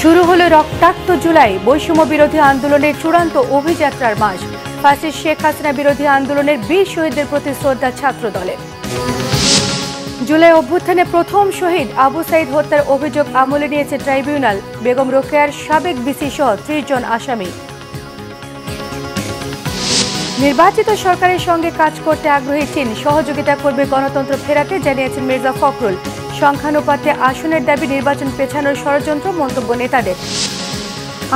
শুরু হলো রক্তাক্ত জুলাই, বৈষম্য বিরোধী আন্দোলনের চূড়ান্ত অভিযাত্রার মাস। ফ্যাসিস্ট শেখ হাসিনা বিরোধী আন্দোলনের বীর শহীদদের প্রতি শ্রদ্ধা ছাত্র দলের। জুলাই অভ্যুত্থানে প্রথম শহীদ আবু সাইদ হত্যার অভিযোগ আমলে নিয়েছে ট্রাইব্যুনাল। বেগম রোকেয়ার সাবেক ভিসি সহ 30 জন আসামি। নির্বাচিত সরকারের সঙ্গে কাজ করতে আগ্রহী চীন, সহযোগিতা করবে গণতন্ত্র ফেরাতে জানিয়েছেন মির্জা ফখরুল। সংখ্যানুপাতে আসনের দাবি নির্বাচন পেছানোর ষড়যন্ত্র মন্তব্য নেতাদের।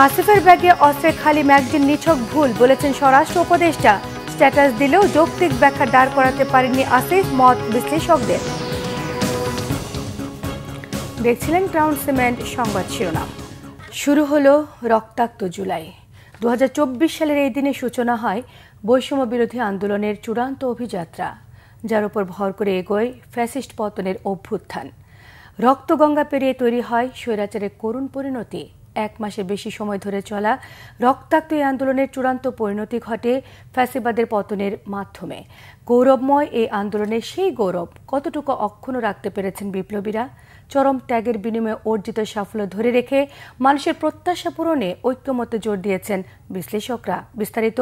আসিফের ব্যাগে অস্ত্রের খালি ম্যাগজিন নিছক ভুল বলেছেন স্বরাষ্ট্র উপদেষ্টা। স্ট্যাটাস দিলেও যৌক্তিক ব্যাখ্যা দাঁড় করাতে পারেননি আসিফ, মত বিশ্লেষকদের। দেখছিলেন ক্রাউন সিমেন্ট সংবাদ শিরোনাম। শুরু হলো রক্তাক্ত জুলাই। 2024 সালের এই দিনে সূচনা হয় বৈষম্য বিরোধী আন্দোলনের চূড়ান্ত অভিযাত্রা, যার উপর ভর করে এগোয় ফ্যাসিস্ট পতনের অভ্যুত্থান। রক্তগঙ্গা পেরিয়ে তৈরি হয় স্বৈরাচারের করুণ পরিণতি। 1 মাসের বেশি সময় ধরে চলা রক্তাক্ত এই আন্দোলনের চূড়ান্ত পরিণতি ঘটে ফ্যাসিবাদের পতনের মাধ্যমে। গৌরবময় এই আন্দোলনের সেই গৌরব কতটুকু অক্ষুণ্ণ রাখতে পেরেছেন বিপ্লবীরা? চরম ত্যাগের বিনিময়ে অর্জিত সাফল্য ধরে রেখে মানুষের প্রত্যাশা পূরণে ঐক্যমত্যে জোর দিয়েছেন বিশ্লেষকরা। বিস্তারিত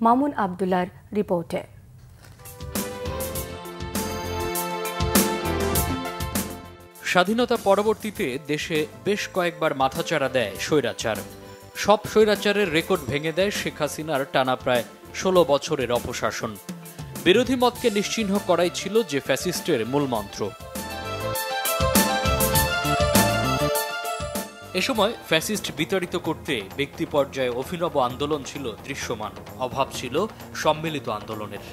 মামুন আবদুল্লাহর রিপোর্টে। স্বাধীনতা পরবর্তীতে দেশে বেশ কয়েকবার মাথাচাড়া দেয় স্বৈরাচার। সব স্বৈরাচারের রেকর্ড ভেঙে দেয় শেখ হাসিনার টানা প্রায় 16 বছরের অপশাসন। বিরোধী মতকে নিশ্চিহ্ন করাই ছিল যে ফ্যাসিস্টের মূলমন্ত্র। এ সময় ফ্যাসিস্ট বিতাড়িত করতে ব্যক্তি পর্যায়ে অভিনব আন্দোলন ছিল দৃশ্যমান, অভাব ছিল সম্মিলিত আন্দোলনের।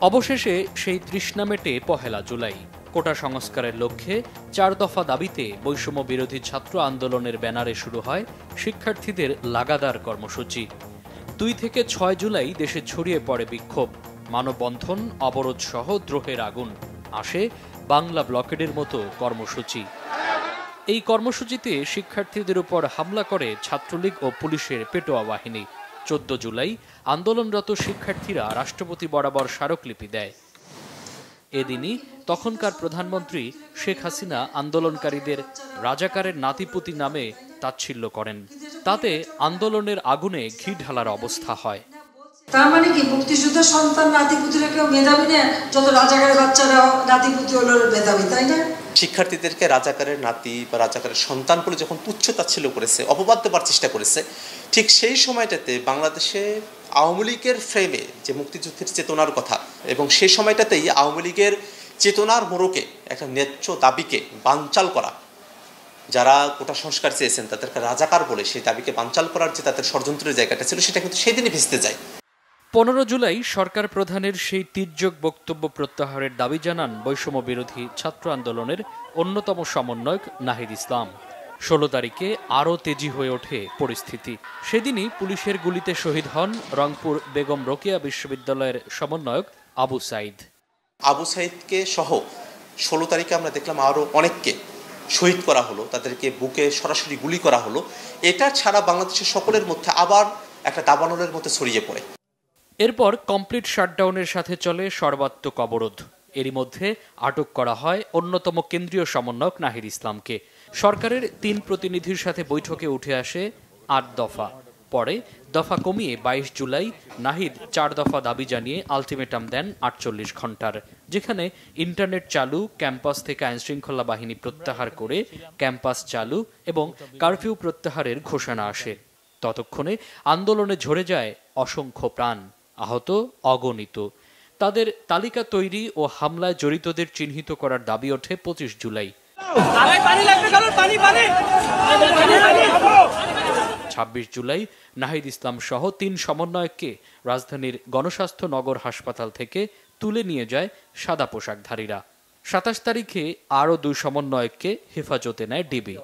অবশেষে সেই তৃষ্ণা মেটে 1 জুলাই। কোটা সংস্কারের লক্ষ্যে 4 দফা দাবিতে বৈষম্য বিরোধী ছাত্র আন্দোলনের ব্যানারে শুরু হয় শিক্ষার্থীদের লাগাতার কর্মসূচি। 2 থেকে 6 জুলাই দেশে ছড়িয়ে পড়ে বিক্ষোভ, মানববন্ধন, অবরোধ সহ দ্রোহের আগুন। আসে বাংলা ব্লকেডের মতো কর্মসূচি। এই কর্মসূচিতে শিক্ষার্থীদের উপর হামলা করে ছাত্রলীগ ও পুলিশের পেটোয়া বাহিনী। 14 জুলাই আন্দোলনরত শিক্ষার্থীরা রাষ্ট্রপতি বরাবর স্মারকলিপি দেয়। এদিনই তখনকার প্রধানমন্ত্রী শেখ হাসিনা আন্দোলনকারীদের রাজাকারের নাতিপুতি নামে তাচ্ছিল্য করেন। তাতে আন্দোলনের আগুনে ঘি ঢালার অবস্থা হয়। তার মানে কি মুক্তিযুদ্ধ সন্তান নাতিপুতিরা কেউ মেধাবী না? যত রাজাকারের বাচ্চারা নাতিপুতি হলো মেধাবী, তাই না? শিক্ষার্থীদেরকে রাজাকারের নাতি বা রাজাকারের সন্তান বলে যখন তুচ্ছতাচ্ছিল্য করেছে, অপবাদ দেবার চেষ্টা করেছে, ঠিক সেই সময়টাতে বাংলাদেশে আওয়ামী লীগের ফ্রেমে যে মুক্তিযুদ্ধের চেতনার কথা, এবং সেই সময়টাতেই আওয়ামী লীগের চেতনার মোড়কে একটা ন্যায্য দাবিকে বানচাল করা, যারা কোটা সংস্কার চেয়েছেন তাদেরকে রাজাকার বলে সেই দাবিকে বানচাল করার যে তাদের ষড়যন্ত্রের জায়গাটা ছিল, সেটা কিন্তু সেদিনই ভেস্তে যায়। 15 জুলাই সরকার প্রধানের সেই তির্যক বক্তব্য প্রত্যাহারের দাবি জানান বৈষম্য বিরোধী ছাত্র আন্দোলনের অন্যতম সমন্বয়ক নাহিদ ইসলাম। 16 তারিখে আরও তেজি হয়ে ওঠে পরিস্থিতি। সেদিনই পুলিশের গুলিতে শহীদ হন রংপুর বেগম রোকেয়া বিশ্ববিদ্যালয়ের সমন্বয়ক আবু সাইদ। আবু সাইদকে সহ 16 তারিখে আমরা দেখলাম আরও অনেককে শহীদ করা হলো, তাদেরকে বুকে সরাসরি গুলি করা হলো। এটা ছাড়া বাংলাদেশের সকলের মধ্যে আবার একটা দাবানলের মধ্যে ছড়িয়ে পড়ে। এরপর কমপ্লিট শাটডাউনের সাথে চলে সর্বাত্মক অবরোধ। এরই মধ্যে আটক করা হয় অন্যতম কেন্দ্রীয় সমন্বয়ক নাহিদ ইসলামকে। সরকারের 3 প্রতিনিধির সাথে বৈঠকে উঠে আসে 8 দফা। পরে দফা কমিয়ে 22 জুলাই নাহিদ 4 দফা দাবি জানিয়ে আলটিমেটাম দেন 48 ঘণ্টার, যেখানে ইন্টারনেট চালু, ক্যাম্পাস থেকে আইনশৃঙ্খলা বাহিনী প্রত্যাহার করে ক্যাম্পাস চালু এবং কারফিউ প্রত্যাহারের ঘোষণা আসে। ততক্ষণে আন্দোলনে ঝরে যায় অসংখ্য প্রাণ, আহত অগণিত। তাদের তালিকা তৈরি ও হামলায় জড়িতদের চিহ্নিত করার দাবি ওঠে 25 জুলাই। 26 জুলাই নাহিদ ইসলাম সহ 3 সমন্বয়ককে রাজধানীর গণস্বাস্থ্য নগর হাসপাতাল থেকে তুলে নিয়ে যায় সাদা পোশাকধারীরা। 27 তারিখে আরও 2 সমন্বয়ককে হেফাজতে নেয় ডিবি।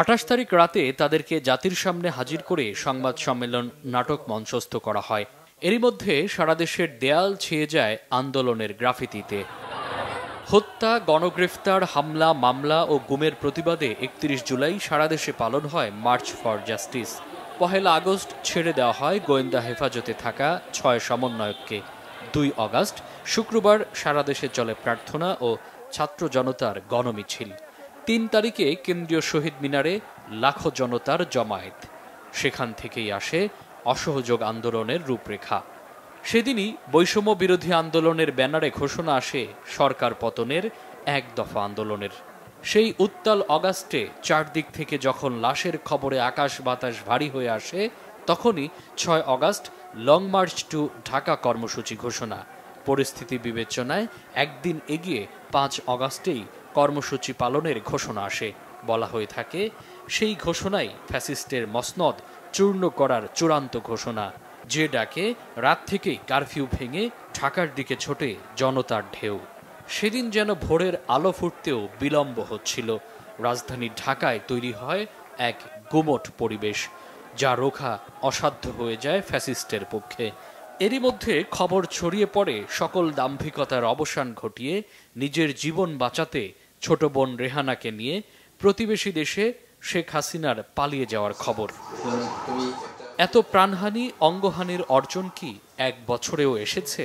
28 তারিখ রাতে তাদেরকে জাতির সামনে হাজির করে সংবাদ সম্মেলন নাটক মঞ্চস্থ করা হয়। এরই মধ্যে সারা দেশের দেয়াল ছেয়ে যায় আন্দোলনের গ্রাফিতিতে। হত্যা, গণগ্রেফতার, হামলা, মামলা ও গুমের প্রতিবাদে 31 জুলাই সারা দেশে পালন হয় মার্চ ফর জাস্টিস। 1 আগস্ট ছেড়ে দেওয়া হয় গোয়েন্দা হেফাজতে থাকা 6 সমন্বয়ককে। 2 আগস্ট শুক্রবার সারা দেশে চলে প্রার্থনা ও ছাত্র জনতার গণমিছিল। 3 তারিখে কেন্দ্রীয় শহীদ মিনারে লাখো জনতার জমায়েত। সেখান থেকেই আসে অসহযোগ আন্দোলনের রূপরেখা। সেদিনই বৈষম্য বিরোধী আন্দোলনের ব্যানারে ঘোষণা আসে সরকার পতনের 1 দফা আন্দোলনের। সেই উত্তাল অগাস্টে চারদিক থেকে যখন লাশের খবরে আকাশ বাতাস ভারী হয়ে আসে, তখনই 6 August long march to Dhaka কর্মসূচি ঘোষণা। পরিস্থিতি বিবেচনায় একদিন এগিয়ে 5 অগাস্টেই কর্মসূচি পালনের ঘোষণা আসে। বলা হয়ে থাকে, সেই ঘোষণাই ফ্যাসিস্টের মসনদ চূর্ণ করার চূড়ান্ত ঘোষণা। যে ডাকে রাত থেকেই কারফিউ ভেঙে ঢাকার দিকে ছোটে জনতার ঢেউ। সেদিন যেন ভোরের আলো ফুটতেও বিলম্ব হচ্ছিল। রাজধানী ঢাকায় তৈরি হয় এক গুমট পরিবেশ, যা রোখা অসাধ্য হয়ে যায় ফ্যাসিস্টের পক্ষে। এরই মধ্যে খবর ছড়িয়ে পড়ে সকল দাম্ভিকতার অবসান ঘটিয়ে নিজের জীবন বাঁচাতে ছোট বোন রেহানাকে নিয়ে প্রতিবেশী দেশে শেখ হাসিনার পালিয়ে যাওয়ার খবর। এত প্রাণহানি, অঙ্গহানির অর্জন কি 1 বছরেও এসেছে?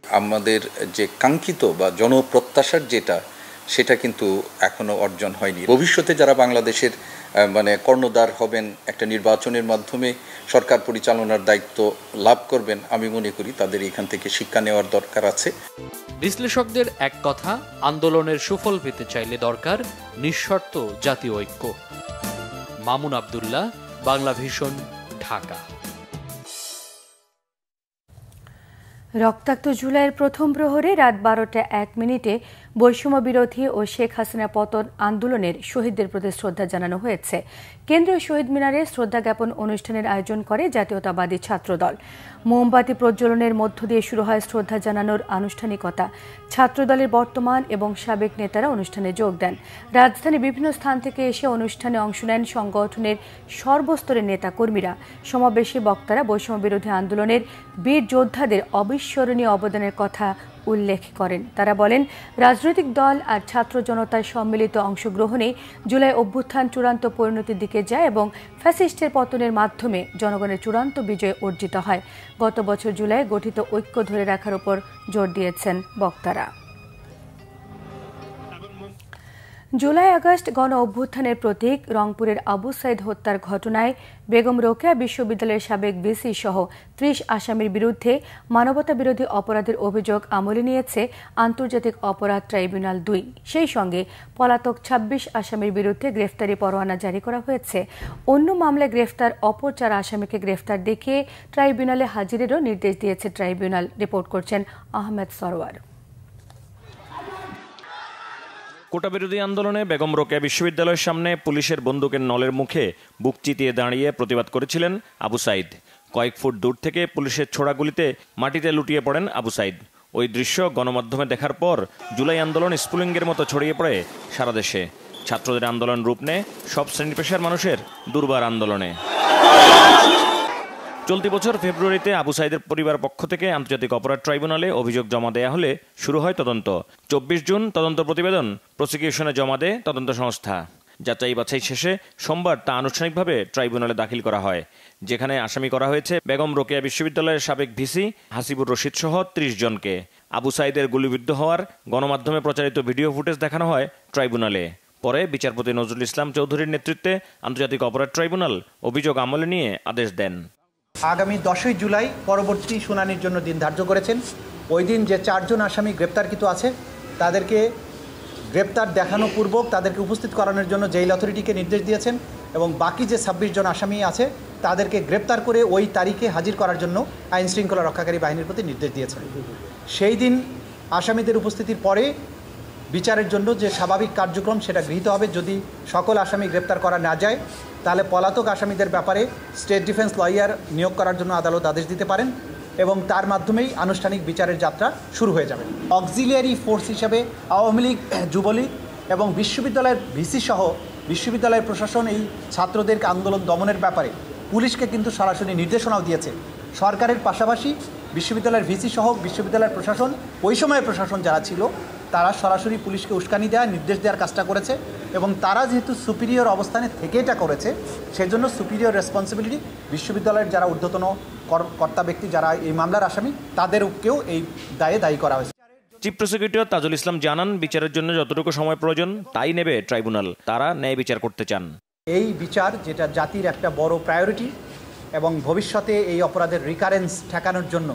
আমাদের যে কাঙ্ক্ষিত বা জনপ্রত্যাশার যেটা, সেটা কিন্তু এখনো অর্জন হয়নি। ভবিষ্যতে যারা বাংলাদেশের কর্ণধার হবেন, একটা নির্বাচনের মাধ্যমে সরকার পরিচালনার দায়িত্ব লাভ করবেন, আমি মনে করি তাদের এখান থেকে শিক্ষা নেওয়ার দরকার আছে। বিশ্লেষকদের এক কথা, আন্দোলনের সুফল পেতে চাইলে দরকার নিঃশর্ত জাতীয় ঐক্য। মামুন আব্দুল্লাহ, বাংলা ভিশন, ঢাকা। রক্তাক্ত জুলাইয়ের প্রথম প্রহরে রাত 12টা 1 মিনিটে বৈষম্য বিরোধী ও শেখ হাসিনা পতন আন্দোলনের শহীদদের প্রতি শ্রদ্ধা জানানো হয়েছে। কেন্দ্রীয় শহীদ মিনারে শ্রদ্ধা জ্ঞাপন অনুষ্ঠানের আয়োজন করে জাতীয়তাবাদী ছাত্রদল। মোমবাতি প্রজ্বলনের মধ্য দিয়ে শুরু হয় শ্রদ্ধা জানানোর আনুষ্ঠানিকতা। ছাত্রদলের বর্তমান এবং সাবেক নেতারা অনুষ্ঠানে যোগ দেন। রাজধানীর বিভিন্ন স্থান থেকে এসে অনুষ্ঠানে অংশ নেন সংগঠনের সর্বস্তরের নেতাকর্মীরা। সমাবেশে বক্তারা বৈষম্য বিরোধী আন্দোলনের বীর যোদ্ধাদের অবিস্মরণীয় অবদানের কথা উল্লেখ করেন। তারা বলেন, রাজনৈতিক দল আর ছাত্র জনতার সম্মিলিত অংশগ্রহণে জুলাই অভ্যুত্থান চূড়ান্ত পরিণতির দিকে যায় এবং ফ্যাসিস্টের পতনের মাধ্যমে জনগণের চূড়ান্ত বিজয় অর্জিত হয়। গত বছর জুলাই গঠিত ঐক্য ধরে রাখার উপর জোর দিয়েছেন বক্তারা। জুলাই আগস্ট গণ অভ্যুত্থানের প্রতীক রংপুরের আবু সাইদ হত্যার ঘটনায় বেগম রোকেয়া বিশ্ববিদ্যালয়ের সাবেক ভিসি সহ 30 আসামির বিরুদ্ধে মানবতা বিরোধী অপরাধের অভিযোগ আমলে নিয়েছে আন্তর্জাতিক অপরাধ ট্রাইব্যুনাল 2। সেই সঙ্গে পলাতক 26 আসামির বিরুদ্ধে গ্রেফতারি পরোয়ানা জারি করা হয়েছে। অন্য মামলায় গ্রেফতার অপর 4 আসামিকে গ্রেফতার দেখিয়ে ট্রাইব্যুনালে হাজিরেরও নির্দেশ দিয়েছে ট্রাইব্যুনাল। রিপোর্ট করছেন আহমেদ সরওয়ার। কোটা বিরোধী আন্দোলনে বেগম রোকেয়া বিশ্ববিদ্যালয়ের সামনে পুলিশের বন্দুকের নলের মুখে বুক চিতিয়ে দাঁড়িয়ে প্রতিবাদ করেছিলেন আবু সাইদ। কয়েক ফুট দূর থেকে পুলিশের ছোড়া গুলিতে মাটিতে লুটিয়ে পড়েন আবু সাইদ। ওই দৃশ্য গণমাধ্যমে দেখার পর জুলাই আন্দোলন স্ফুলিঙ্গের মতো ছড়িয়ে পড়ে সারা দেশে। ছাত্রদের আন্দোলন রূপ নেয় সব শ্রেণী পেশার মানুষের দুর্বার আন্দোলনে। চলতি বছর ফেব্রুয়ারিতে আবু সাইদের পরিবার পক্ষ থেকে আন্তর্জাতিক অপরাধ ট্রাইব্যুনালে অভিযোগ জমা দেয়া হলে শুরু হয় তদন্ত। 24 জুন তদন্ত প্রতিবেদন প্রসিকিউশনে জমা দেয় তদন্ত সংস্থা। যাচাই বাছাই শেষে সোমবার তা আনুষ্ঠানিকভাবে ট্রাইব্যুনালে দাখিল করা হয়, যেখানে আসামি করা হয়েছে বেগম রোকেয়া বিশ্ববিদ্যালয়ের সাবেক ভিসি হাসিবুর রশিদ সহ 30 জনকে। আবু সাইদের গুলিবিদ্ধ হওয়ার গণমাধ্যমে প্রচারিত ভিডিও ফুটেজ দেখানো হয় ট্রাইব্যুনালে। পরে বিচারপতি নজরুল ইসলাম চৌধুরীর নেতৃত্বে আন্তর্জাতিক অপরাধ ট্রাইব্যুনাল অভিযোগ আমলে নিয়ে আদেশ দেন। আগামী 10ই জুলাই পরবর্তী শুনানির জন্য দিন ধার্য করেছেন। ওই দিন যে 4 জন আসামি গ্রেপ্তারকৃত আছে তাদেরকে গ্রেপ্তার দেখানো পূর্বক তাদেরকে উপস্থিত করানোর জন্য জেল অথরিটিকে নির্দেশ দিয়েছেন এবং বাকি যে 26 জন আসামি আছে তাদেরকে গ্রেপ্তার করে ওই তারিখে হাজির করার জন্য আইন শৃঙ্খলা রক্ষাকারী বাহিনীর প্রতি নির্দেশ দিয়েছেন। সেই দিন আসামিদের উপস্থিতির পরে বিচারের জন্য যে স্বাভাবিক কার্যক্রম সেটা গৃহীত হবে। যদি সকল আসামি গ্রেপ্তার করা না যায় তাহলে পলাতক আসামিদের ব্যাপারে স্টেট ডিফেন্স লয়ার নিয়োগ করার জন্য আদালত আদেশ দিতে পারেন এবং তার মাধ্যমেই আনুষ্ঠানিক বিচারের যাত্রা শুরু হয়ে যাবে। অক্সিলিয়ারি ফোর্স হিসেবে আওয়ামী লীগ, যুবলীগ এবং বিশ্ববিদ্যালয়ের ভিসি সহ বিশ্ববিদ্যালয়ের প্রশাসন এই ছাত্রদের আন্দোলন দমনের ব্যাপারে পুলিশকে কিন্তু সরাসরি নির্দেশনাও দিয়েছে। সরকারের পাশাপাশি বিশ্ববিদ্যালয়ের ভিসি সহ বিশ্ববিদ্যালয়ের প্রশাসন, ওই সময়ের প্রশাসন যারা ছিল তারা সরাসরি পুলিশকে উস্কানি দেওয়া, নির্দেশ দেওয়ার কাজটা করেছে এবং তারা যেহেতু সুপিরিয়র অবস্থানে থেকে এটা করেছে সেজন্য সুপিরিয়র রেসপন্সিবিলিটি বিশ্ববিদ্যালয়ের যারা ঊর্ধ্বতন কর্তা ব্যক্তি যারা এই মামলার আসামি তাদেরকেও এই দায়ে দায়ী করা হয়েছে। চিফ প্রসিকিউটর তাজুল ইসলাম জানান, বিচারের জন্য যতটুকু সময় প্রয়োজন তাই নেবে ট্রাইব্যুনাল। তারা ন্যায় বিচার করতে চান। এই বিচার যেটা জাতির একটা বড় প্রায়োরিটি এবং ভবিষ্যতে এই অপরাধের রিকারেন্স ঠেকানোর জন্য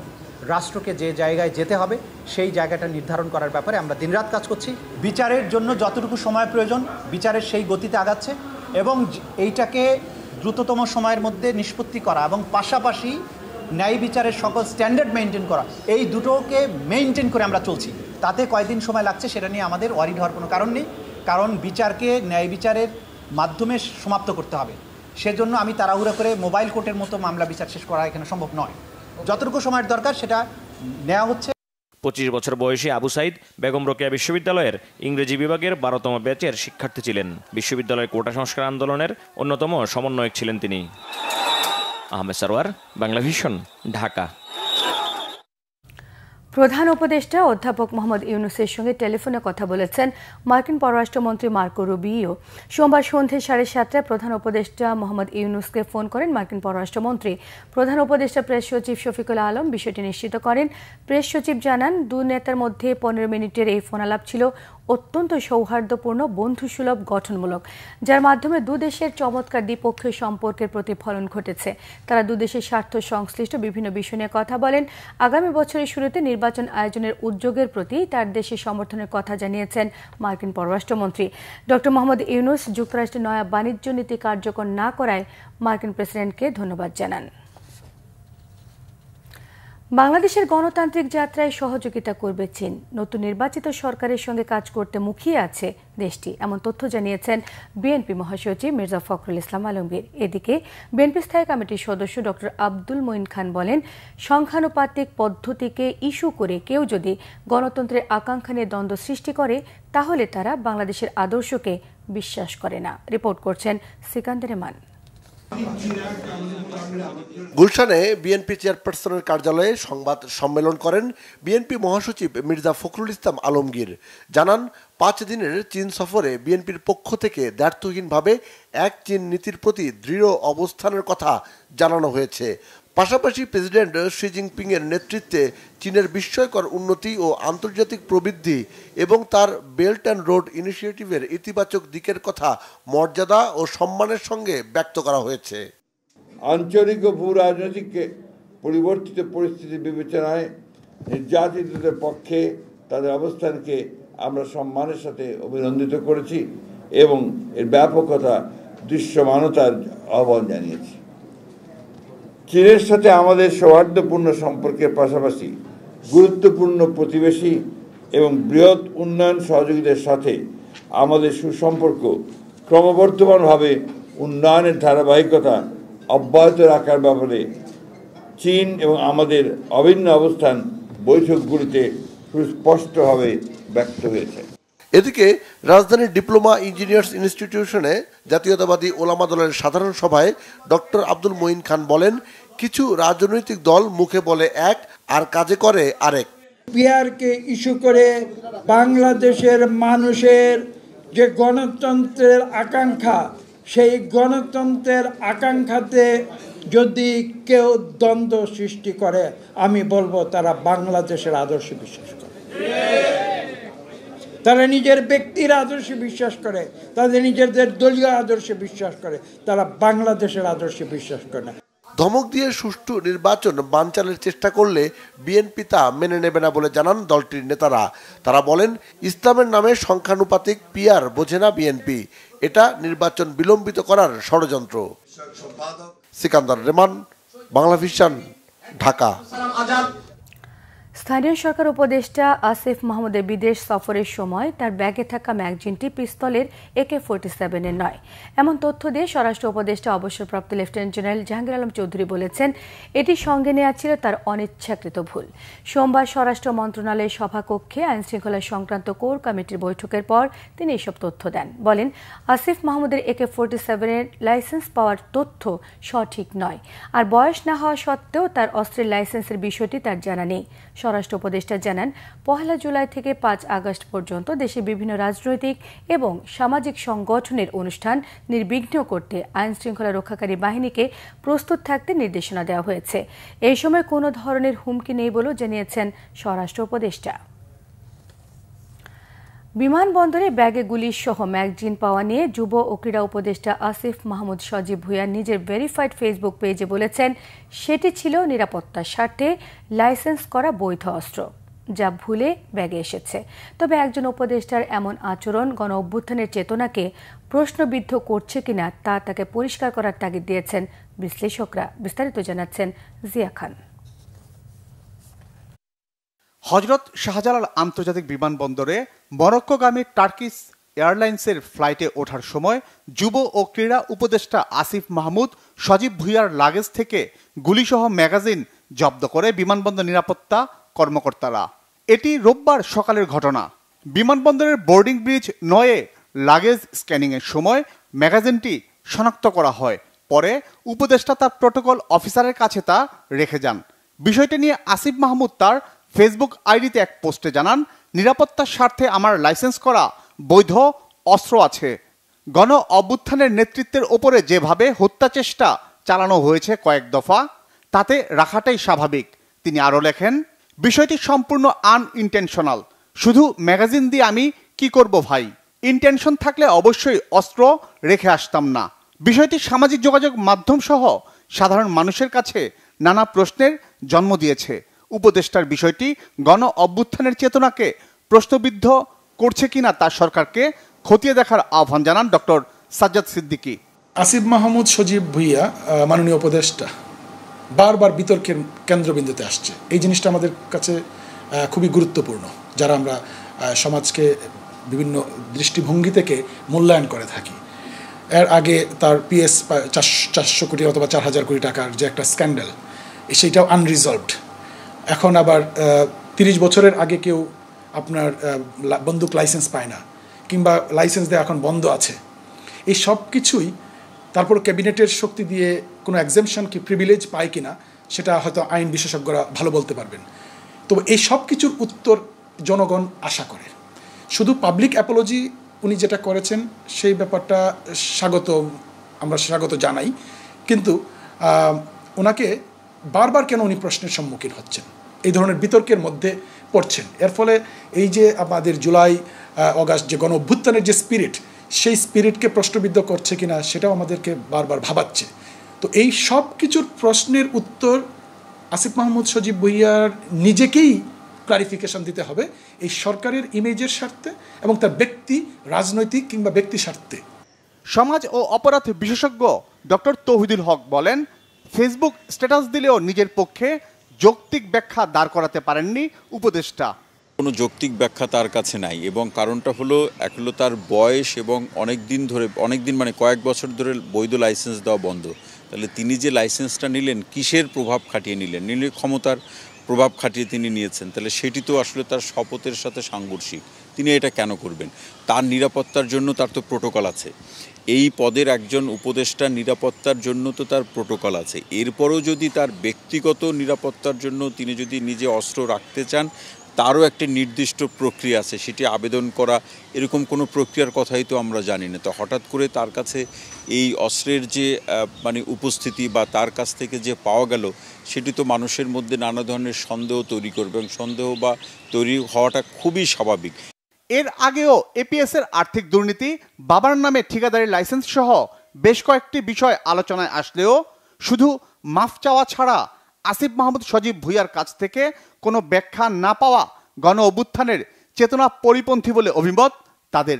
রাষ্ট্রকে যে জায়গায় যেতে হবে সেই জায়গাটা নির্ধারণ করার ব্যাপারে আমরা দিনরাত কাজ করছি। বিচারের জন্য যতটুকু সময় প্রয়োজন বিচারের সেই গতিতে আগাচ্ছে এবং এইটাকে দ্রুততম সময়ের মধ্যে নিষ্পত্তি করা এবং পাশাপাশি ন্যায় বিচারের সকল স্ট্যান্ডার্ড মেনটেন করা, এই দুটোকে মেনটেন করে আমরা চলছি। তাতে কয়দিন সময় লাগছে সেটা নিয়ে আমাদের ওয়ারিড হওয়ার কোনো কারণ নেই, কারণ বিচারকে ন্যায় বিচারের মাধ্যমে সমাপ্ত করতে হবে। সেজন্য আমি তাড়াহুড়ো করে মোবাইল কোর্টের মতো মামলা বিচার শেষ করা এখানে সম্ভব নয়। যতটুকু সময়ের দরকার সেটা নেওয়া হচ্ছে। 25 বছর বয়সী আবু সাইদ বেগম রোকেয়া বিশ্ববিদ্যালয়ের ইংরেজি বিভাগের 12তম ব্যাচের শিক্ষার্থী ছিলেন। বিশ্ববিদ্যালয়ের কোটা সংস্কার আন্দোলনের অন্যতম সমন্বয়ক ছিলেন তিনি। আহমেদ সরওয়ার, বাংলা ভিশন, ঢাকা। প্রধান উপদেষ্টা অধ্যাপক মোহাম্মদ ইউনূসের সঙ্গে টেলিফোনে কথা বলেছেন মার্কিন পররাষ্ট্রমন্ত্রী মার্কো রুবিও। সোমবার সন্ধ্যে 7:30টায় প্রধান উপদেষ্টা মোহাম্মদ ইউনূসকে ফোন করেন মার্কিন পররাষ্ট্রমন্ত্রী। প্রধান উপদেষ্টা প্রেস সচিব শফিকুল আলম বিষয়টি নিশ্চিত করেন। প্রেস সচিব জানান, দুই নেতার মধ্যে 15 মিনিটের এই ফোনালাপ ছিল অত্যন্ত সৌহার্দ্যপূর্ণ, বন্ধুসুলভ, গঠনমূলক, যার মাধ্যমে দুদেশের চমৎকার দ্বিপক্ষীয় সম্পর্কের প্রতিফলন ঘটেছে। তারা দুদেশের স্বার্থ সংশ্লিষ্ট বিভিন্ন বিষয় নিয়ে কথা বলেন। আগামী বছরের শুরুতে নির্বাচন আয়োজনের উদ্যোগের প্রতি তার দেশের সমর্থনের কথা জানিয়েছেন মার্কিন পররাষ্ট্রমন্ত্রী। ডক্টর মোহাম্মদ ইউনূস যুক্তরাষ্ট্রের নয়া বাণিজ্য নীতি কার্যকর না করায় মার্কিন প্রেসিডেন্টকে ধন্যবাদ জানান। বাংলাদেশের গণতান্ত্রিক যাত্রায় সহযোগিতা করবে চীন। নতুন নির্বাচিত সরকারের সঙ্গে কাজ করতে মুখিয়ে আছে দেশটি, এমন তথ্য জানিয়েছেন বিএনপি মহাসচিব মির্জা ফখরুল ইসলাম আলমগীর। এদিকে বিএনপি স্থায়ী কমিটির সদস্য ডক্টর আব্দুল মঈন খান বলেন, সংখ্যানুপাতিক পদ্ধতিকে ইস্যু করে কেউ যদি গণতন্ত্রের আকাঙ্ক্ষা নিয়ে দ্বন্দ্ব সৃষ্টি করে তাহলে তারা বাংলাদেশের আদর্শকে বিশ্বাস করে না। রিপোর্ট করছেন সিকান্দার রেমান। গুলশানে বিএনপি চেয়ারপারসনের কার্যালয়ে সংবাদ সম্মেলন করেন বিএনপি মহাসচিব মির্জা ফখরুল ইসলাম আলমগীর। জানান, 5 দিনের চীন সফরে বিএনপির পক্ষ থেকে দ্ব্যর্থহীনভাবে এক চীন নীতির প্রতি দৃঢ় অবস্থানের কথা জানানো হয়েছে। পাশাপাশি প্রেসিডেন্ট শি জিনপিং এর নেতৃত্বে চীনের বিস্ময়কর উন্নতি ও আন্তর্জাতিক প্রবৃদ্ধি এবং তার বেল্ট অ্যান্ড রোড ইনিশিয়েটিভের ইতিবাচক দিকের কথা মর্যাদা ও সম্মানের সঙ্গে ব্যক্ত করা হয়েছে। আঞ্চলিক ও ভূ রাজনৈতিক পরিবর্তিত পরিস্থিতি বিবেচনায় নির্যাতিতদের পক্ষে তাদের অবস্থানকে আমরা সম্মানের সাথে অভিনন্দিত করেছি এবং এর ব্যাপকতা দৃশ্যমানতার আহ্বান জানিয়েছি। চীনের সাথে আমাদের সৌহার্দ্যপূর্ণ সম্পর্কের পাশাপাশি গুরুত্বপূর্ণ প্রতিবেশী এবং বৃহৎ উন্নয়ন সহযোগীদের সাথে আমাদের সুসম্পর্ক ক্রমবর্ধমানভাবে উন্নয়নের ধারাবাহিকতা অব্যাহত রাখার ব্যাপারে চীন এবং আমাদের অভিন্ন অবস্থান বৈঠকগুলিতে সুস্পষ্টভাবে ব্যক্ত হয়েছে। এদিকে রাজধানীর ডিপ্লোমা ইঞ্জিনিয়ার্স ইনস্টিটিউশনে জাতীয়তাবাদী ওলামা দলের সাধারণ সভায় ডক্টর আব্দুল মঈন খান বলেন, কিছু রাজনৈতিক দল মুখে বলে এক আর কাজে করে আরেক। পিআরকে ইস্যু করে বাংলাদেশের মানুষের যে গণতন্ত্রের আকাঙ্ক্ষা, সেই গণতন্ত্রের আকাঙ্ক্ষাতে যদি কেউ দ্বন্দ্ব সৃষ্টি করে, আমি বলবো তারা বাংলাদেশের আদর্শে বিশ্বাস করে, তারা নিজের ব্যক্তির আদর্শে বিশ্বাস করে, তাদের নিজেদের দলীয় আদর্শে বিশ্বাস করে, তারা বাংলাদেশের আদর্শে বিশ্বাস করে না। ধমক দিয়ে সুষ্ঠু নির্বাচন বানচালের চেষ্টা করলে বিএনপি তা মেনে নেবে না বলে জানান দলটির নেতারা। তারা বলেন, ইসলামের নামে সংখ্যানুপাতিক পিআর বোঝে না বিএনপি, এটা নির্বাচন বিলম্বিত করার ষড়যন্ত্র। সিকান্দার রেমান, বাংলা ভিশন, ঢাকা। স্থানীয় সরকার উপদেষ্টা আসিফ মাহমুদের বিদেশ সফরের সময় তার ব্যাগে থাকা ম্যাগজিনটি পিস্তলের AK-47 এর নয়, এমন তথ্য দিয়ে স্বরাষ্ট্র উপদেষ্টা অবসরপ্রাপ্ত লেফটেন্যান্ট জেনারেল জাহাঙ্গীর আলম চৌধুরী বলেছেন, এটি সঙ্গে নেওয়া ছিল তার অনিচ্ছাকৃত ভুল। সোমবার স্বরাষ্ট্র মন্ত্রণালয়ের সভাকক্ষে আইনশৃঙ্খলা সংক্রান্ত কোর কমিটির বৈঠকের পর তিনি এসব তথ্য দেন। বলেন, আসিফ মাহমুদের AK-47 এর লাইসেন্স পাওয়ার তথ্য সঠিক নয়, আর বয়স না হওয়া সত্ত্বেও তার অস্ত্রের লাইসেন্সের বিষয়টি তার জানা নেই। স্বরাষ্ট্র উপদেষ্টা জানান, 1 জুলাই থেকে 5 আগস্ট পর্যন্ত দেশে বিভিন্ন রাজনৈতিক এবং সামাজিক সংগঠনের অনুষ্ঠান নির্বিঘ্ন করতে আইনশৃঙ্খলা রক্ষাকারী বাহিনীকে প্রস্তুত থাকতে নির্দেশনা দেওয়া হয়েছে। এই সময় কোনো ধরনের হুমকি নেই বলেও জানিয়েছেন স্বরাষ্ট্র উপদেষ্টা। বিমানবন্দরে ব্যাগে গুলি সহ ম্যাগজিন পাওয়া নিয়ে যুব ও ক্রীড়া উপদেষ্টা আসিফ মাহমুদ সজীব ভুঁইয়া নিজের ভেরিফাইড ফেসবুক পেজে বলেছেন সেটি ছিল নিরাপত্তার স্বার্থে লাইসেন্স করা বৈধ অস্ত্র, যা ভুলে ব্যাগে এসেছে। তবে একজন উপদেষ্টার এমন আচরণ গণ অভ্যুত্থানের চেতনাকে প্রশ্নবিদ্ধ করছে কিনা তা তাকে পরিষ্কার করার তাগিদ দিয়েছেন বিশ্লেষকরা। বিস্তারিত জানাচ্ছেন জিয়া খান। হযরত শাহজালাল আন্তর্জাতিক বিমানবন্দরে মরক্কোগামী টার্কিশ এয়ারলাইন্সের ফ্লাইটে ওঠার সময় যুব ও ক্রীড়া উপদেষ্টা আসিফ মাহমুদ সজীব ভুঁইয়ার লাগেজ থেকে গুলিসহ ম্যাগাজিন জব্দ করে বিমানবন্দর নিরাপত্তা কর্মকর্তারা। এটি রোববার সকালের ঘটনা। বিমানবন্দরের বোর্ডিং ব্রিজ 9-এ লাগেজ স্ক্যানিংয়ের সময় ম্যাগাজিনটি শনাক্ত করা হয়। পরে উপদেষ্টা তার প্রোটোকল অফিসারের কাছে তা রেখে যান। বিষয়টি নিয়ে আসিফ মাহমুদ তার ফেসবুক আইডিতে এক পোস্টে জানান, নিরাপত্তার স্বার্থে আমার লাইসেন্স করা বৈধ অস্ত্র আছে। গণ অভ্যুত্থানের নেতৃত্বের ওপরে যেভাবে হত্যা চেষ্টা চালানো হয়েছে কয়েক দফা, তাতে রাখাটাই স্বাভাবিক। তিনি আরও লেখেন, বিষয়টি সম্পূর্ণ আনইনটেনশনাল। শুধু ম্যাগাজিন দিয়ে আমি কি করব ভাই? ইন্টেনশন থাকলে অবশ্যই অস্ত্র রেখে আসতাম না। বিষয়টি সামাজিক যোগাযোগ মাধ্যম সহ সাধারণ মানুষের কাছে নানা প্রশ্নের জন্ম দিয়েছে। উপদেষ্টার বিষয়টি গণ অভ্যুত্থানের চেতনাকে প্রশ্নবিদ্ধ করছে কিনা তা সরকারকে খতিয়ে দেখার আহ্বান জানান ডক্টর সাজ্জাদ সিদ্দিকী। আসিফ মাহমুদ সজীব ভুঁইয়া মাননীয় উপদেষ্টা বারবার বিতর্কের কেন্দ্রবিন্দুতে আসছে। এই জিনিসটা আমাদের কাছে খুবই গুরুত্বপূর্ণ, যারা আমরা সমাজকে বিভিন্ন দৃষ্টিভঙ্গি থেকে মূল্যায়ন করে থাকি। এর আগে তার পিএস 400 কোটি অথবা 4000 কোটি টাকার যে একটা স্ক্যান্ডাল, সেইটাও আনরিজলভড। এখন আবার 30 বছরের আগে কেউ আপনার বন্দুক লাইসেন্স পায় না, কিংবা লাইসেন্স দেওয়া এখন বন্ধ আছে। এই সব কিছুই তারপর ক্যাবিনেটের শক্তি দিয়ে কোনো এক্সেমশন কি প্রিভিলেজ পায় কিনা সেটা হয়তো আইন বিশেষজ্ঞরা ভালো বলতে পারবেন। তবে এই সব কিছুর উত্তর জনগণ আশা করে। শুধু পাবলিক অ্যাপোলজি উনি যেটা করেছেন সেই ব্যাপারটা আমরা স্বাগত জানাই, কিন্তু ওনাকে বারবার কেন উনি প্রশ্নের সম্মুখীন হচ্ছেন, এই ধরনের বিতর্কের মধ্যে পড়ছেন। এর ফলে এই যে আমাদের জুলাই অগাস্ট যে গণ অভ্যুত্থানের যে স্পিরিট, সেই স্পিরিটকে প্রশ্নবিদ্ধ করছে কিনা সেটাও আমাদেরকে বারবার ভাবাচ্ছে। তো এই সব কিছুর প্রশ্নের উত্তর আসিফ মাহমুদ সজীব ভুঁইয়ার নিজেকেই ক্লারিফিকেশন দিতে হবে, এই সরকারের ইমেজের স্বার্থে এবং তার ব্যক্তি রাজনৈতিক কিংবা ব্যক্তি স্বার্থে। সমাজ ও অপরাধ বিশেষজ্ঞ ডক্টর তৌহিদুল হক বলেন, ফেসবুক স্ট্যাটাস দিলেও নিজের পক্ষে যৌক্তিক ব্যাখ্যা দাঁড় করাতে পারেননি উপদেষ্টা। কোনো যৌক্তিক ব্যাখ্যা তার কাছে নাই, এবং কারণটা হলো এক হলো তার বয়স এবং অনেক দিন মানে কয়েক বছর ধরে বৈধ লাইসেন্স দেওয়া বন্ধ। তাহলে তিনি যে লাইসেন্সটা নিলেন কিসের প্রভাব খাটিয়ে নিলেন? ক্ষমতার প্রভাব খাটিয়ে তিনি নিয়েছেন, তাহলে সেটি তো আসলে তার শপথের সাথে সাংঘর্ষিক। তিনি এটা কেন করবেন? তার নিরাপত্তার জন্য তার তো প্রোটোকল আছে। এই পদের একজন উপদেষ্টার নিরাপত্তার জন্য তো তার প্রোটোকল আছে। এরপরও যদি তার ব্যক্তিগত নিরাপত্তার জন্য তিনি যদি নিজে অস্ত্র রাখতে চান, তারও একটা নির্দিষ্ট প্রক্রিয়া আছে, সেটি আবেদন করা, এরকম কোনো প্রক্রিয়ার কথাই তো আমরা জানি না। তো হঠাৎ করে তার কাছে এই অস্ত্রের যে উপস্থিতি বা তার কাছ থেকে যে পাওয়া গেল, সেটি তো মানুষের মধ্যে নানা ধরনের সন্দেহ তৈরি করবে, এবং সন্দেহ বা তৈরি হওয়াটা খুবই স্বাভাবিক। এর আগেও এপিএসের আর্থিক দুর্নীতি, বাবার নামে ঠিকাদারি লাইসেন্স সহ বেশ কয়েকটি বিষয় আলোচনায় আসলেও শুধু মাফ চাওয়া ছাড়া আসিফ মাহমুদ সজীব ভুঁইয়ার কাছ থেকে কোনো ব্যাখ্যা না পাওয়া গণ অভ্যুত্থানের চেতনা পরিপন্থী বলে অভিমত তাদের।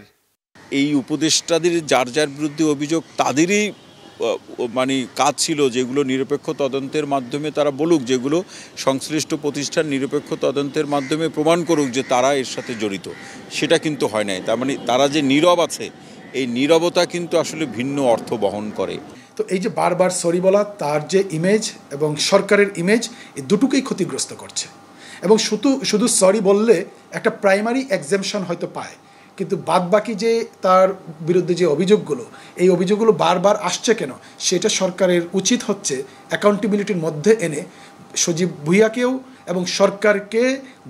এই উপদেষ্টাদের যার যার বিরুদ্ধে অভিযোগ, তাদেরই কাজ ছিল যেগুলো নিরপেক্ষ তদন্তের মাধ্যমে তারা বলুক, যেগুলো সংশ্লিষ্ট প্রতিষ্ঠান নিরপেক্ষ তদন্তের মাধ্যমে প্রমাণ করুক যে তারা এর সাথে জড়িত। সেটা কিন্তু হয় নাই। তার মানে তারা যে নীরব আছে, এই নীরবতা কিন্তু আসলে ভিন্ন অর্থ বহন করে। তো এই যে বারবার সরি বলা, তার যে ইমেজ এবং সরকারের ইমেজ, এই দুটোকেই ক্ষতিগ্রস্ত করছে। এবং শুধু সরি বললে একটা প্রাইমারি এক্সেমশন হয়তো পায়, কিন্তু বাদবাকি যে তার বিরুদ্ধে যে অভিযোগগুলো, এই অভিযোগগুলো বারবার আসছে কেন, সেটা সরকারের উচিত হচ্ছে অ্যাকাউন্টেবিলিটির মধ্যে এনে সজীব ভুঁইয়াকেও এবং সরকারকে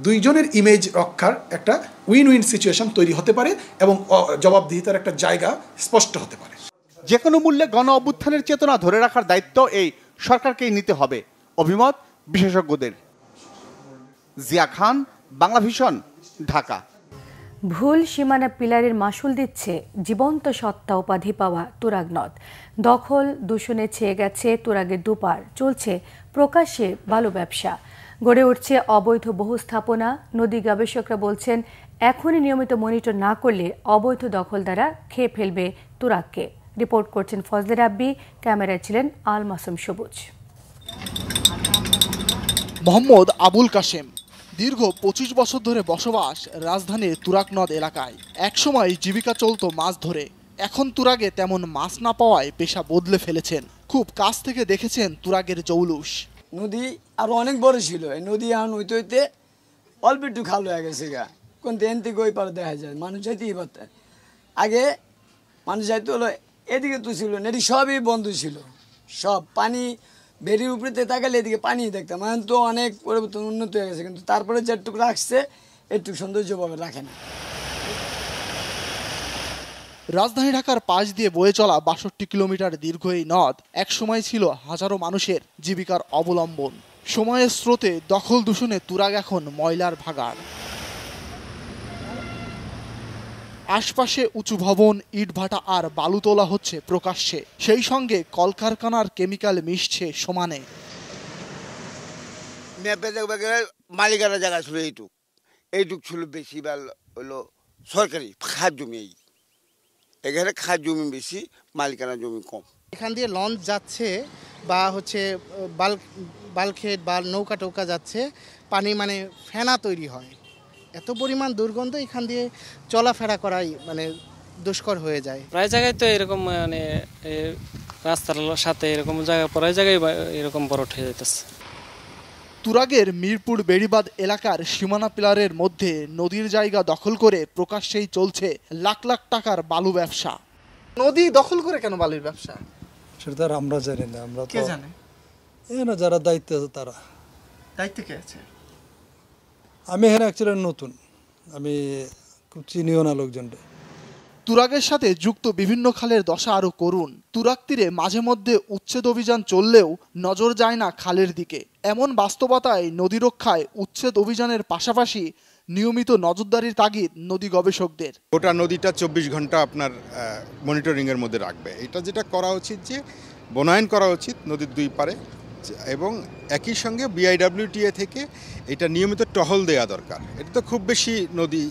দুইজনের ইমেজ রক্ষার একটা উইন উইন সিচুয়েশন তৈরি হতে পারে, এবং জবাবদিহিতার একটা জায়গা স্পষ্ট হতে পারে। যে কোনো মূল্যে গণ অভ্যুত্থানের চেতনা ধরে রাখার দায়িত্ব এই সরকারকেই নিতে হবে, অভিমত বিশেষজ্ঞদের। জিয়া খান, বাংলা ভিশন, ঢাকা। ভুল সীমানা পিলারের মাসুল দিচ্ছে জীবন্ত সত্তা উপাধি পাওয়া তুরাগ নদ। দখল দূষণে ছেয়ে গেছে তুরাগের দুপার, চলছে প্রকাশ্যে বালু ব্যবসা, গড়ে উঠছে অবৈধ বহু স্থাপনা। নদী গবেষকরা বলছেন এখনই নিয়মিত মনিটর না করলে অবৈধ দখলদাররা খেয়ে ফেলবে তুরাগকে। রিপোর্ট করছেন ফজলে রাব্বি, ক্যামেরায় ছিলেন আল মাসুম সবুজ। মোহাম্মদ আবুল কাশেম দীর্ঘ 25 বছর ধরে বসবাস রাজধানীর তুরাগ নদ এলাকায়। একসময় জীবিকা চলত মাছ ধরে, এখন তুরাগে তেমন মাছ না পাওয়ায় পেশা বদলে ফেলেছেন। খুব কাছ থেকে দেখেছেন তুরাগের জৌলুস। নদী আরো অনেক বড় ছিল, এই নদী এখন হইতে হইতে অল্প একটু খাল হয়ে গেছে গা, কোন এন থেকে ওই পারে দেখা যায়। মানুষ যাইতেই পারতেন, আগে মানুষ যাইতে হলো এদিকে তো ছিল না, এদিকে সবই বন্ধ ছিল, সব পানি বেরির উপরে তাকালে এদিকে পানি দেখতাম। এখন তো অনেক পরিবর্তন উন্নত হয়ে গেছে, কিন্তু তারপরে যেটুকু রাখছে একটু সৌন্দর্যভাবে রাখে না। রাজধানী ঢাকার পাশ দিয়ে বয়ে চলা 62 কিলোমিটার দীর্ঘ এই নদ একসময় ছিল হাজারো মানুষের জীবিকার অবলম্বন। সময়ের স্রোতে দখল দূষণে তুরাগ এখন ময়লার ভাগাড়। আশপাশে উঁচু ভবন, ইটভাটা আর বালু তোলা হচ্ছে প্রকাশ্যে, সেই সঙ্গে কলকারখানার কেমিক্যাল মিশছে সমানে। মালিকানা জায়গা ছিল এইটুক ছিল, বেশি হলো সরকারি খাদ জমি, এখানে খাদ জমি বেশি, মালিকানা জমি কম। এখান দিয়ে লঞ্চ যাচ্ছে বা হচ্ছে বালখেট বা নৌকা টৌকা যাচ্ছে, পানি মানে ফেনা তৈরি হয়, এত পরিমাণ দুর্গন্ধ এখান দিয়ে চলাফেরা করাই মানে দুষ্কর হয়ে যায়। প্রায় জায়গায় তো এরকম মানে রাস্তার সাথে এরকম জায়গা, প্রায় জায়গায় এরকম বড় হয়ে যাইতেছে। তুরাগের মিরপুর বেড়িবাঁধ এলাকার সীমানা পিলারের মধ্যে নদীর জায়গা দখল করে প্রকাশ্যেই চলছে লাখ লাখ টাকার বালু ব্যবসা। নদী দখল করে কেন বালুর ব্যবসা, সেটা আমরা জানি না। আমরা কে জানে? এখানে যারা দায়িত্বে আছে তারা। দায়িত্বে কে আছে? আমি এখানে অ্যাকচুয়ালি নতুন, আমি খুব চিনিও না লোকজনটা। তুরাগের সাথে যুক্ত বিভিন্ন খালের দশা আরো করুন। তুরাগ তীরে মাঝে মধ্যে উচ্ছেদ অভিযান চললেও নজর যায় না খালের দিকে। এমন বাস্তবতায় নদী রক্ষায় উচ্ছেদ অভিযানের পাশাপাশি নিয়মিত নজরদারির তাগিদ নদী গবেষকদের। গোটা নদীটা 24 ঘন্টা আপনার মনিটরিংয়ের মধ্যে রাখবে। এটা যেটা করা উচিত যে বনায়ন করা উচিত নদীর দুই পারে, এবং একই সঙ্গে বিআইডব্লিউটিএ থেকে এটা নিয়মিত টহল দেওয়া দরকার। এটা তো খুব বেশি নদী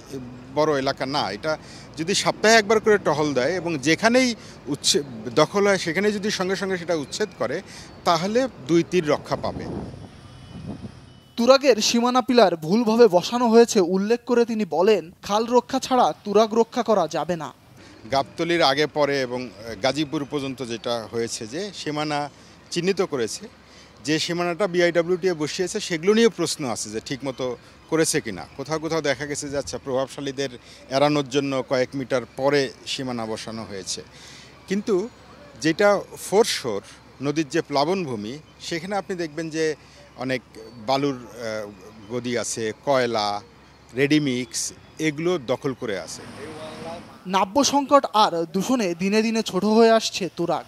বড় এলাকা না, এটা যদি সপ্তাহে একবার করে টহল দেয় এবং যেখানেই দখল হয় সেখানে যদি সঙ্গে সঙ্গে সেটা উচ্ছেদ করে, তাহলে দুই তীর রক্ষা পাবে। তুরাগের সীমানা পিলার ভুলভাবে বসানো হয়েছে উল্লেখ করে তিনি বলেন, খাল রক্ষা ছাড়া তুরাগ রক্ষা করা যাবে না। গাবতলীর আগে পরে এবং গাজীপুর পর্যন্ত যেটা হয়েছে যে সীমানা চিহ্নিত করেছে, যে সীমানাটা বিআইডব্লিউটিএ বসিয়েছে সেগুলো নিয়ে প্রশ্ন আছে যে ঠিকমতো করেছে কিনা। কোথাও কোথাও দেখা গেছে যে আচ্ছা প্রভাবশালীদের এড়ানোর জন্য কয়েক মিটার পরে সীমানা বসানো হয়েছে, কিন্তু যেটা ফোরশোর নদীর যে প্লাবনভূমি সেখানে আপনি দেখবেন যে অনেক বালুর গদি আছে, কয়লা, রেডিমিক্স, এগুলো দখল করে আছে। নাব্য সংকট আর দূষণে দিনে দিনে ছোট হয়ে আসছে তুরাগ।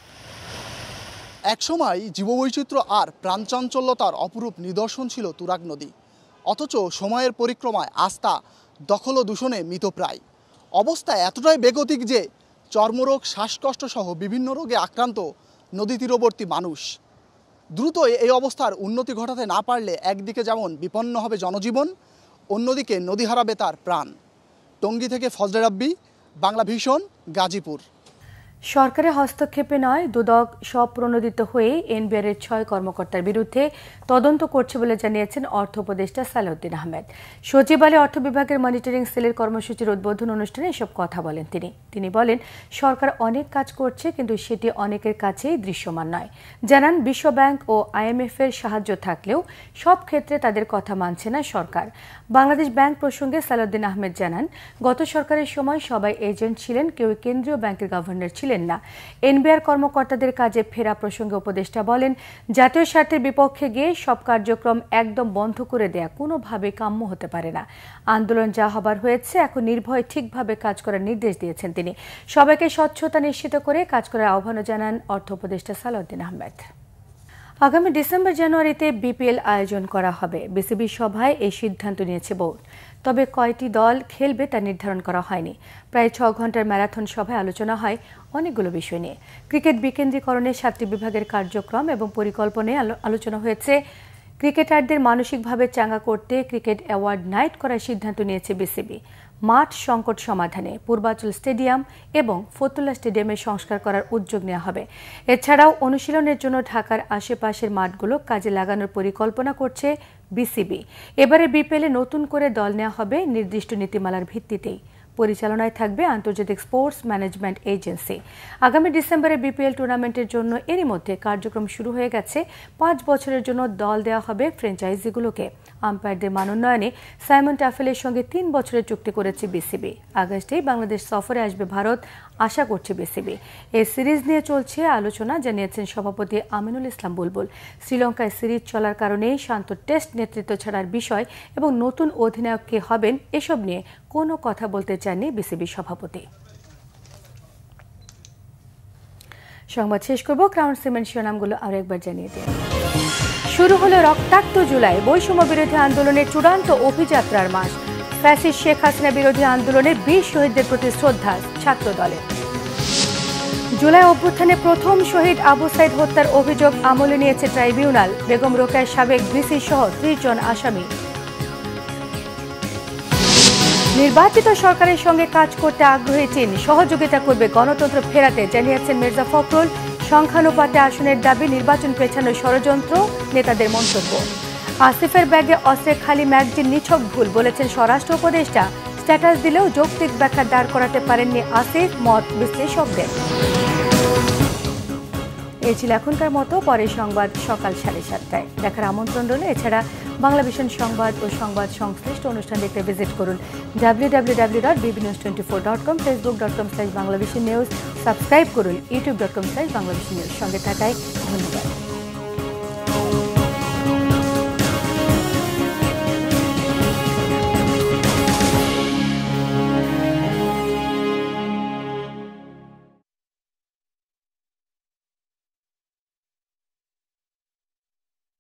একসময় জীববৈচিত্র্য আর প্রাণচাঞ্চল্যতার অপরূপ নিদর্শন ছিল তুরাগ নদী, অথচ সময়ের পরিক্রমায় আস্থা দখল ও দূষণে মৃতপ্রায়। অবস্থা এতটাই বেগতিক যে চর্মরোগ, শ্বাসকষ্ট সহ বিভিন্ন রোগে আক্রান্ত নদী তীরবর্তী মানুষ। দ্রুত এই অবস্থার উন্নতি ঘটাতে না পারলে একদিকে যেমন বিপন্ন হবে জনজীবন, অন্যদিকে নদী হারাবে তার প্রাণ। টঙ্গী থেকে ফজলে রাব্বি, বাংলা ভিশন, গাজীপুর। সরকারের হস্তক্ষেপে নয়, দুদক স্বপ্রণোদিত হয়ে এনবিআরের 6 কর্মকর্তার বিরুদ্ধে তদন্ত করছে বলে জানিয়েছেন অর্থ উপদেষ্টা সালাউদ্দিন আহমেদ। সচিবালয়ে অর্থ বিভাগের মনিটরিং সেলের কর্মসূচির উদ্বোধন অনুষ্ঠানে এসব কথা বলেন তিনি বলেন, সরকার অনেক কাজ করছে, কিন্তু সেটি অনেকের কাছেই দৃশ্যমান নয়। জানান, বিশ্বব্যাংক ও IMF এর সাহায্য থাকলেও সব ক্ষেত্রে তাদের কথা মানছে না সরকার। বাংলাদেশ ব্যাংক প্রসঙ্গে সালাউদ্দিন আহমেদ জানান, গত সরকারের সময় সবাই এজেন্ট ছিলেন, কেউ কেন্দ্রীয় ব্যাংকের গভর্নর ছিলেন না। এনবিআর কর্মকর্তাদের কাজে ফেরা প্রসঙ্গে উপদেষ্টা বলেন, জাতীয় স্বার্থের বিপক্ষে গিয়ে সব কার্যক্রম একদম বন্ধ করে দেয়া কোনোভাবে কাম্য হতে পারে না। আন্দোলন যা হবার হয়েছে, এখন নির্ভয়ে ঠিকভাবে কাজ করার নির্দেশ দিয়েছেন তিনি। সবাইকে স্বচ্ছতা নিশ্চিত করে কাজ করার আহ্বান জানান অর্থ উপদেষ্টা সালাউদ্দিন আহমেদ। আগামী ডিসেম্বর জানুয়ারিতে বিপিএল আয়োজন করা হবে। বিসিবি সভায় এই সিদ্ধান্ত নিয়েছে বোর্ড। তবে কয়টি দল খেলবে তা নির্ধারণ করা হয়নি। প্রায় 6 ঘন্টার ম্যারাথন সভায় আলোচনা হয় অনেকগুলো বিষয় নিয়ে। ক্রিকেট বিকেন্দ্রীকরণের 7টি বিভাগের কার্যক্রম এবং পরিকল্পনায় আলোচনা হয়েছে। ক্রিকেটারদের মানসিকভাবে চাঙ্গা করতে ক্রিকেট অ্যাওয়ার্ড নাইট করার সিদ্ধান্ত নিয়েছে বিসিবি। মাঠ সংকট সমাধানে পূর্বাঞ্চল স্টেডিয়াম এবং ফতুল্লা স্টেডিয়ামের সংস্কার করার উদ্যোগ নেওয়া হবে। এছাড়াও অনুশীলনের জন্য ঢাকার আশেপাশের মাঠগুলো কাজে লাগানোর পরিকল্পনা করছে বিসিবি। এবারে বিপিএলে নতুন করে দল নেওয়া হবে নির্দিষ্ট নীতিমালার ভিত্তিতেই। পরিচালনায় থাকবে আন্তর্জাতিক স্পোর্টস ম্যানেজমেন্ট এজেন্সি। আগামী ডিসেম্বরে বিপিএল টুর্নামেন্টের জন্য এরই মধ্যে কার্যক্রম শুরু হয়ে গেছে। 5 বছরের জন্য দল দেওয়া হবে ফ্র্যাঞ্চাইজিগুলোকে। আম্পায়ারদের মানোন্নয়নে সাইমন টাফেলের সঙ্গে 3 বছরের চুক্তি করেছে বিসিবি। আগস্টেই বাংলাদেশ সফরে আসবে ভারত, আশা করছে বিসিবি। এই সিরিজ নিয়ে চলছে আলোচনা, জানিয়েছেন সভাপতি আমিনুল ইসলাম বুলবুল। শ্রীলঙ্কায় সিরিজ চলার কারণে শান্ত টেস্ট নেতৃত্ব ছাড়ার বিষয় এবং নতুন অধিনায়ক কে হবেন এসব নিয়ে কোনো কথা বলতে চাননি বিসিবি সভাপতি। সংবাদ শেষ করব। ক্রাউন সিমেন্ট শিরোনামগুলো আরো একবার জানিয়ে দিন। শুরু হলো রক্তাক্ত জুলাই, বৈষম্য বিরোধী আন্দোলনের চূড়ান্ত অভিযাত্রার মাস। ফ্যাসিস্ট শেখ হাসিনা বিরোধী আন্দোলনে 20 শহীদদের প্রতি শ্রদ্ধা ছাত্র দলের। জুলাই অভ্যুত্থানে প্রথম শহীদ আবু সাইদ হত্যার অভিযোগ আমলে নিয়েছে ট্রাইব্যুনাল। বেগম রোকেয়ার সাবেক ভিসি সহ 30 জন আসামি। নির্বাচিত সরকারের সঙ্গে কাজ করতে আগ্রহী চীন, সহযোগিতা করবে গণতন্ত্র ফেরাতে, জানিয়েছেন মির্জা ফখরুল। সংখ্যানুপাতে আসনের দাবি নির্বাচন পেছানোর ষড়যন্ত্র নেতাদের মন্তব্য। আসিফের ব্যাগে অস্ত্রের খালি ম্যাগজিন নিছক ভুল, বলেছেন স্বরাষ্ট্র উপদেষ্টা। স্ট্যাটাস দিলেও যৌক্তিক ব্যাখ্যা দাঁড় করাতে পারেননি আসিফ, মত বিশ্লেষকদের। এই ছিল এখনকার মতো। পরের সংবাদ সকাল 7:30টায় দেখার আমন্ত্রণ রইল। এছাড়া বাংলাভিশন সংবাদ ও সংবাদ সংশ্লিষ্ট অনুষ্ঠান দেখতে ভিজিট করুন www.bbnews24.com, facebook.com/banglavishnnews, সাবস্ক্রাইব করুন youtube.com/banglavishnnews। সঙ্গে থাকায় ধন্যবাদ।